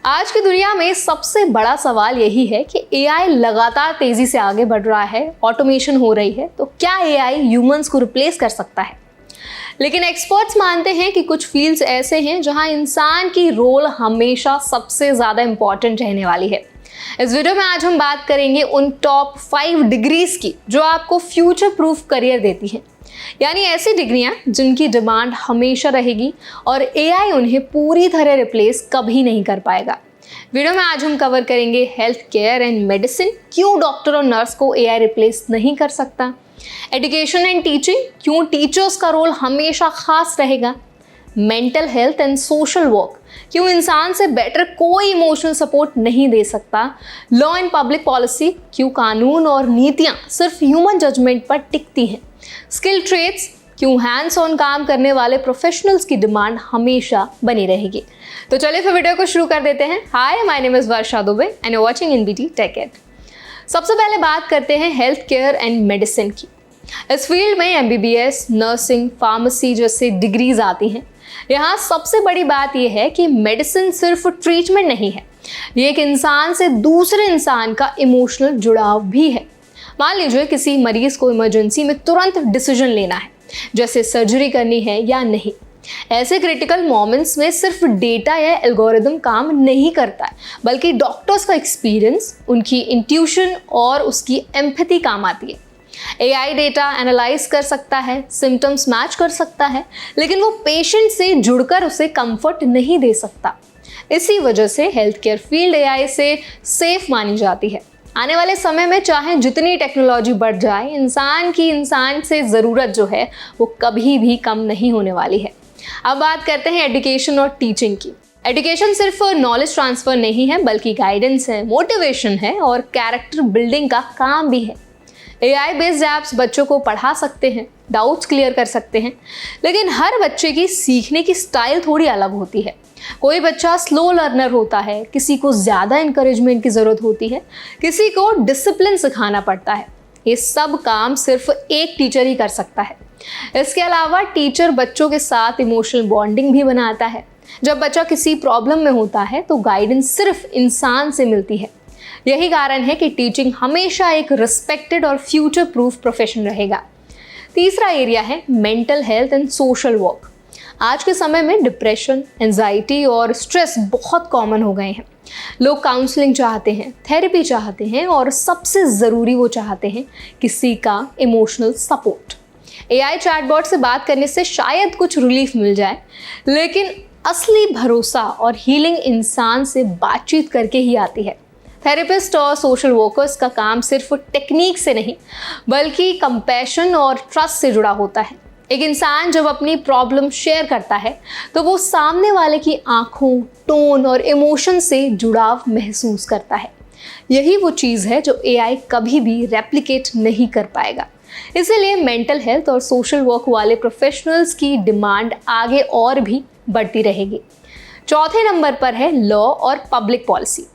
आज की दुनिया में सबसे बड़ा सवाल यही है कि एआई लगातार तेजी से आगे बढ़ रहा है, ऑटोमेशन हो रही है, तो क्या एआई ह्यूमंस को रिप्लेस कर सकता है? लेकिन एक्सपर्ट्स मानते हैं कि कुछ फील्ड्स ऐसे हैं जहां इंसान की रोल हमेशा सबसे ज़्यादा इंपॉर्टेंट रहने वाली है। इस वीडियो में आज हम बात करेंगे उन टॉप 5 डिग्रीज की जो आपको फ्यूचर प्रूफ करियर देती हैं, यानी ऐसी डिग्रियां जिनकी डिमांड हमेशा रहेगी और एआई उन्हें पूरी तरह रिप्लेस कभी नहीं कर पाएगा। वीडियो में आज हम कवर करेंगे हेल्थ केयर एंड मेडिसिन, क्यों डॉक्टर और नर्स को एआई रिप्लेस नहीं कर सकता, एजुकेशन एंड टीचिंग, क्यों टीचर्स का रोल हमेशा खास रहेगा, mental health and social work, क्यों इंसान से बेटर कोई इमोशनल सपोर्ट नहीं दे सकता, लॉ एंड पब्लिक पॉलिसी, क्यों कानून और नीतियां सिर्फ ह्यूमन जजमेंट पर टिकती हैं, स्किल ट्रेड्स, क्यों हैंड्स ऑन काम करने वाले प्रोफेशनल्स की डिमांड हमेशा बनी रहेगी। तो चलिए फिर वीडियो को शुरू कर देते हैं। Hi, my name is Varsha Dubey and you watching NBT tech ed. सबसे पहले बात करते हैं हेल्थ केयर एंड मेडिसिन की। इस फील्ड में एमबीबीएस, नर्सिंग, फार्मेसी जैसे डिग्रीज आती हैं। यहाँ सबसे बड़ी बात यह है कि मेडिसिन सिर्फ ट्रीटमेंट नहीं है, ये एक इंसान से दूसरे इंसान का इमोशनल जुड़ाव भी है। मान लीजिए किसी मरीज को इमरजेंसी में तुरंत डिसीजन लेना है, जैसे सर्जरी करनी है या नहीं। ऐसे क्रिटिकल मोमेंट्स में सिर्फ डेटा या एल्गोरिदम काम नहीं करता है, बल्कि डॉक्टर्स का एक्सपीरियंस, उनकी इंट्यूशन और उसकी एम्पैथी काम आती है। एआई डेटा एनालाइज कर सकता है, सिम्टम्स मैच कर सकता है, लेकिन वो पेशेंट से जुड़कर उसे कंफर्ट नहीं दे सकता। इसी वजह से हेल्थ केयर फील्ड एआई से सेफ मानी जाती है। आने वाले समय में चाहे जितनी टेक्नोलॉजी बढ़ जाए, इंसान से ज़रूरत जो है वो कभी भी कम नहीं होने वाली है। अब बात करते हैं एजुकेशन और टीचिंग की। एजुकेशन सिर्फ नॉलेज ट्रांसफ़र नहीं है, बल्कि गाइडेंस है, मोटिवेशन है और कैरेक्टर बिल्डिंग का काम भी है। एआई बेस्ड ऐप्स बच्चों को पढ़ा सकते हैं, डाउट्स क्लियर कर सकते हैं, लेकिन हर बच्चे की सीखने की स्टाइल थोड़ी अलग होती है। कोई बच्चा स्लो लर्नर होता है, किसी को ज़्यादा इंकरेजमेंट की ज़रूरत होती है, किसी को डिसिप्लिन सिखाना पड़ता है। ये सब काम सिर्फ एक टीचर ही कर सकता है। इसके अलावा टीचर बच्चों के साथ इमोशनल बॉन्डिंग भी बनाता है। जब बच्चा किसी प्रॉब्लम में होता है तो गाइडेंस सिर्फ इंसान से मिलती है। यही कारण है कि टीचिंग हमेशा एक रिस्पेक्टेड और फ्यूचर प्रूफ प्रोफेशन रहेगा। तीसरा एरिया है mental health and social work. आज के समय में डिप्रेशन, एंजाइटी और स्ट्रेस बहुत कॉमन हो गए हैं। लोग काउंसलिंग चाहते हैं, थेरेपी चाहते हैं और सबसे ज़रूरी वो चाहते हैं किसी का इमोशनल सपोर्ट। एआई चैटबॉट से बात करने से शायद कुछ रिलीफ मिल जाए, लेकिन असली भरोसा और हीलिंग इंसान से बातचीत करके ही आती है। थेरेपिस्ट और सोशल वर्कर्स का काम सिर्फ टेक्निक से नहीं, बल्कि कंपैशन और ट्रस्ट से जुड़ा होता है। एक इंसान जब अपनी प्रॉब्लम शेयर करता है तो वो सामने वाले की आंखों, टोन और इमोशन से जुड़ाव महसूस करता है। यही वो चीज़ है जो एआई कभी भी रेप्लिकेट नहीं कर पाएगा। इसीलिए मेंटल हेल्थ और सोशल वर्क वाले प्रोफेशनल्स की डिमांड आगे और भी बढ़ती रहेगी। चौथे नंबर पर है लॉ और पब्लिक पॉलिसी।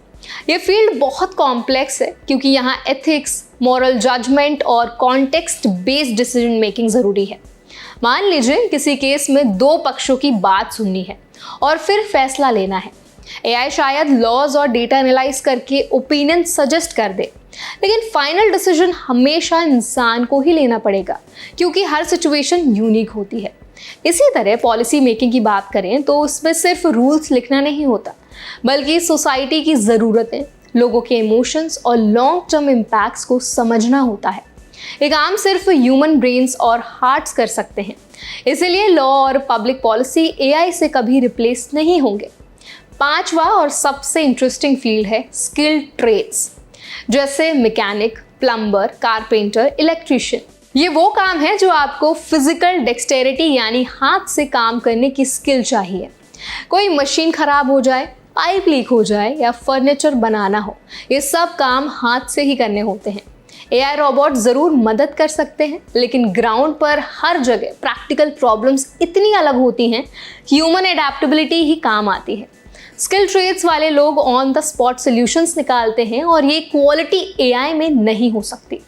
ये फील्ड बहुत कॉम्प्लेक्स है, क्योंकि यहाँ एथिक्स, मॉरल जजमेंट और कॉन्टेक्स्ट बेस्ड डिसीजन मेकिंग ज़रूरी है। मान लीजिए किसी केस में दो पक्षों की बात सुननी है और फिर फैसला लेना है। एआई शायद लॉज और डेटा एनालाइज करके ओपिनियन सजेस्ट कर दे, लेकिन फाइनल डिसीजन हमेशा इंसान को ही लेना पड़ेगा, क्योंकि हर सिचुएशन यूनिक होती है। इसी तरह पॉलिसी मेकिंग की बात करें तो उसमें सिर्फ रूल्स लिखना नहीं होता, बल्कि सोसाइटी की ज़रूरतें, लोगों के इमोशंस और लॉन्ग टर्म इम्पैक्ट्स को समझना होता है। ये काम सिर्फ ह्यूमन ब्रेन्स और हार्ट्स कर सकते हैं। इसीलिए लॉ और पब्लिक पॉलिसी एआई से कभी रिप्लेस नहीं होंगे। पांचवा और सबसे इंटरेस्टिंग फील्ड है स्किल्ड ट्रेड्स, जैसे मैकेनिक, प्लम्बर, कारपेंटर, इलेक्ट्रिशियन। ये वो काम है जो आपको फिजिकल डेक्सटेरिटी यानी हाथ से काम करने की स्किल चाहिए। कोई मशीन खराब हो जाए, पाइप लीक हो जाए या फर्नीचर बनाना हो, ये सब काम हाथ से ही करने होते हैं। एआई रोबोट ज़रूर मदद कर सकते हैं, लेकिन ग्राउंड पर हर जगह प्रैक्टिकल प्रॉब्लम्स इतनी अलग होती हैं कि ह्यूमन एडेप्टेबिलिटी ही काम आती है। स्किल ट्रेड्स वाले लोग ऑन द स्पॉट सॉल्यूशंस निकालते हैं और ये क्वालिटी एआई में नहीं हो सकती।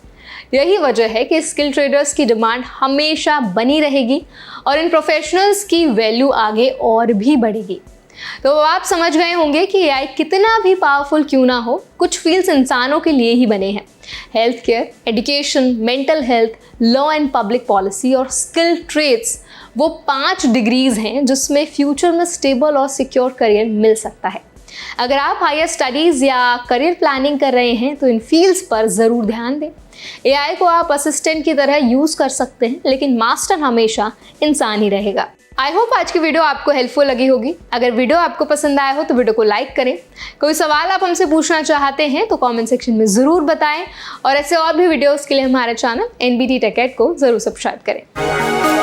यही वजह है कि स्किल ट्रेडर्स की डिमांड हमेशा बनी रहेगी और इन प्रोफेशनल्स की वैल्यू आगे और भी बढ़ेगी। तो आप समझ गए होंगे कि एआई कितना भी पावरफुल क्यों ना हो, कुछ फील्ड्स इंसानों के लिए ही बने हैं। Health care, education, mental health, law and public policy और स्किल ट्रेड्स वो 5 डिग्रीज हैं जिसमें फ्यूचर में स्टेबल और सिक्योर करियर मिल सकता है। अगर आप हायर स्टडीज़ या करियर प्लानिंग कर रहे हैं तो इन फील्ड्स पर ज़रूर ध्यान दें। एआई को आप असिस्टेंट की तरह यूज़ कर सकते हैं, लेकिन मास्टर हमेशा इंसान ही रहेगा। आई होप आज की वीडियो आपको हेल्पफुल लगी होगी। अगर वीडियो आपको पसंद आया हो तो वीडियो को लाइक करें। कोई सवाल आप हमसे पूछना चाहते हैं तो कमेंट सेक्शन में ज़रूर बताएं और ऐसे और भी वीडियोस के लिए हमारे चैनल NBT Tech Ed को ज़रूर सब्सक्राइब करें।